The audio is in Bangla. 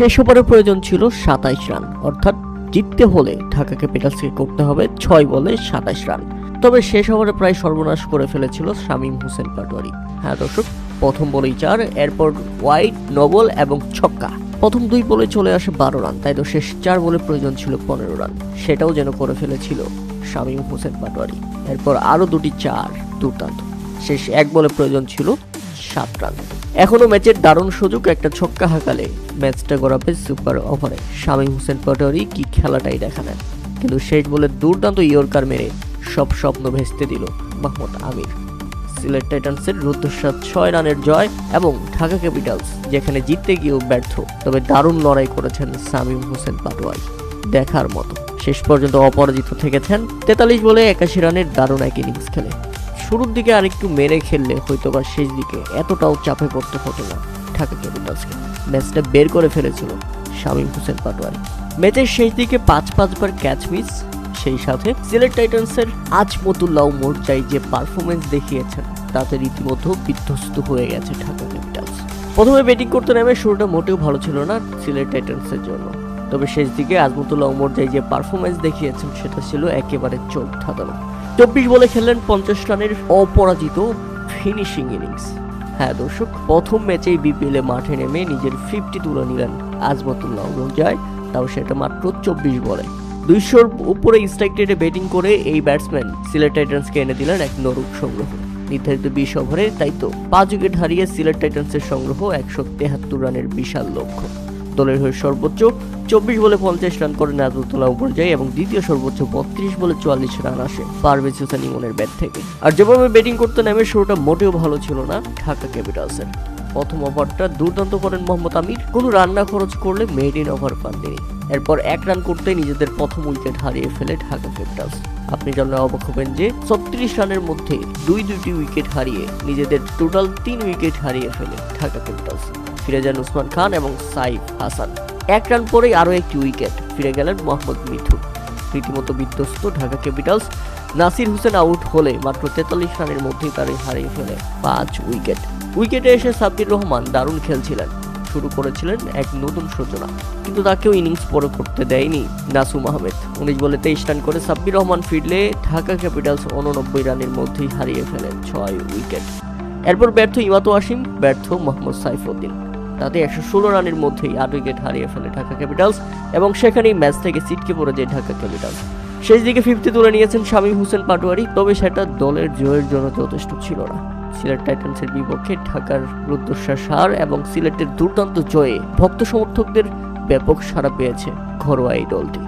শেষ ওভারে প্রয়োজন ছিল 27 রান, অর্থাৎ জিততে হলে ঢাকা ক্যাপিটালসকে করতে হবে 6 বলে 27 রান। তবে শেষ ওভারে প্রায় সর্বনাশ করে ফেলেছিল শামীম হোসেন পাটোয়ারি। হ্যাঁ দর্শক, প্রথম বলেই 4, এরপর ওয়াইড, নো বল এবং ছক্কা। প্রথম 2 বলে চলে আসে 12 রান, তাই তো শেষ 4 বলে প্রয়োজন ছিল 15 রান, সেটাও যেন করে ফেলেছিল শামীম হোসেন পাটোয়ারি। এরপর আরো 2টি 4, দুর্দান্ত। শেষ 1 বলে প্রয়োজন ছিল 7 রান। এখনো ম্যাচের দারুণ সুযোগ, একটা ছক্কা হাঁকালে ম্যাচটা গড়াবে সুপার ওভারে। শামীম হোসেন পাটোয়ারি কি খেলাটাই দেখালেন, কিন্তু শেষ বলে দুর্দান্ত ইয়র্কার মেরে সব স্বপ্ন ভেস্তে দিল মোহাম্মদ আমির। সিলেট টাইটান্সের রুদ্ধশ্বাস 6 রানের জয় এবং ঢাকা ক্যাপিটালস যেখানে জিততে গিয়েও ব্যর্থ, তবে দারুণ লড়াই করেছেন শামীম হোসেন পাটোয়ারি, দেখার মতো। শেষ পর্যন্ত অপরাজিত থেকেছেন 43 বলে 81 রানের দারুণ এক ইনিংস খেলে। শুরুর দিকে আরেকটু মেরে খেললে হয়তোবা শেষ দিকে এতটাও চাপে পড়তে হতো না ঢাকা ক্যাপিটালসকে। ম্যাচটা বের করে ফেলেছিল শামীম হোসেন পাটোয়ারি। ম্যাচের শেষ দিকে 5 বার ক্যাচ মিস, সেই সাথে সিলেট টাইটান্সের আজমতুল্লাহ মোর্চাই যে পারফরমেন্স দেখিয়েছেন তাতে রীতিমতো বিধ্বস্ত হয়ে গেছে ঢাকা ক্যাপিটালস। প্রথমে ব্যাটিং করতে নেমে শুরুটা মোটেও ভালো ছিল না সিলেট টাইটান্সের জন্য, তবে শেষ দিকে আজমতুল্লাহ মোর্চাই যে পারফরমেন্স দেখিয়েছেন সেটা ছিল একেবারে চোখ ধাঁধানো। 24 বলে খেললেন 50 রানের অপরাজিত ফিনিশিং ইনিংস। হ্যাঁ দর্শক, প্রথম ম্যাচেই বিপিএলে মাঠে নেমে নিজের 50 তুলে নিলেন আজমতুল্লাহ মোর্চাই, তাও সেটা মাত্র 24 বলে। 200-র উপরে স্ট্রাইক রেটে ব্যাটিং করে এই ব্যাটসম্যান সিলেট টাইটান্সকে এনে দিলেন এক নরক সংগ্রহ। নির্ধারিত 20 ওভারে তাই তো 5 উইকেট হারিয়ে সিলেট টাইটান্সের সংগ্রহ 173 রানের বিশাল লক্ষ্য। দলের হয়ে সর্বোচ্চ 24 বলে 50 রান করেন আজমতুল্লাহ মোর্চাই এবং দ্বিতীয় সর্বোচ্চ 32 বলে 44 রান আসে পারভেজ হোসেন ইমনের ব্যাট থেকে। আর যেভাবে ব্যাটিং করতে নেমে শুরুটা মোটেও ভালো ছিল না ঢাকা ক্যাপিটালসের। প্রথম ওভারটা দুর্দান্ত করেন মোহাম্মদ আমির, কোনো রান না খরচ করলে মেড ইন ওভার পান তিনি। এরপর 1 রান করতেই নিজেদের প্রথম উইকেট হারিয়ে ফেলে ঢাকা ক্যাপিটালস। আপনি জানলে অবাক হবেন যে 36 রানের মধ্যে দুটি উইকেট হারিয়ে নিজেদের টোটাল 3 উইকেট হারিয়ে ফেলে ঢাকা ক্যাপিটালস। ফিরে যান উসমান খান এবং সাইফ হাসান। 1 রান পরেই আরো একটি উইকেট, ফিরে গেলেন মোহাম্মদ মিঠুন। রীতিমতো বিধ্বস্ত ঢাকা ক্যাপিটালস। নাসির হোসেন আউট হলে মাত্র 43 রানের মধ্যেই তারা হারিয়ে ফেলে 5 উইকেট। উইকেটে এসে সাব্বির রহমান দারুণ খেলছিলেন, শুরু করেছিলেন এক নতুন সূচনা, কিন্তু তাকেও ইনিংস পরে করতে দেয়নি নাসুম আহমেদ। 19 বলে 23 রান করে সাব্বির রহমান ফিরলে ঢাকা ক্যাপিটালস 89 রানের মধ্যেই হারিয়ে ফেলেন 6 উইকেট। এরপর ব্যর্থ ইমাদ ওয়াসিম, ব্যর্থ মোহাম্মদ সাইফুদ্দিন, তাতে 116 রানের মধ্যেই 8 উইকেট হারিয়ে ফেলে ঢাকা ক্যাপিটালস এবং সেখানেই ম্যাচ থেকে ছিটকে পড়ে যায় ঢাকা ক্যাপিটালস। শেষ দিকে 50 তুলে নিয়েছেন শামীম হোসেন পাটোয়ারি, তবে সেটা দলের জয়ের জন্য যথেষ্ট ছিল না। সিলেট টাইটান্সের বিপক্ষে ঢাকার রুদ্ধশ্বাস হার এবং সিলেটের দুর্দান্ত জয়ে ভক্ত সমর্থকদের ব্যাপক সাড়া পেয়েছে ঘরোয়া এই দলটি।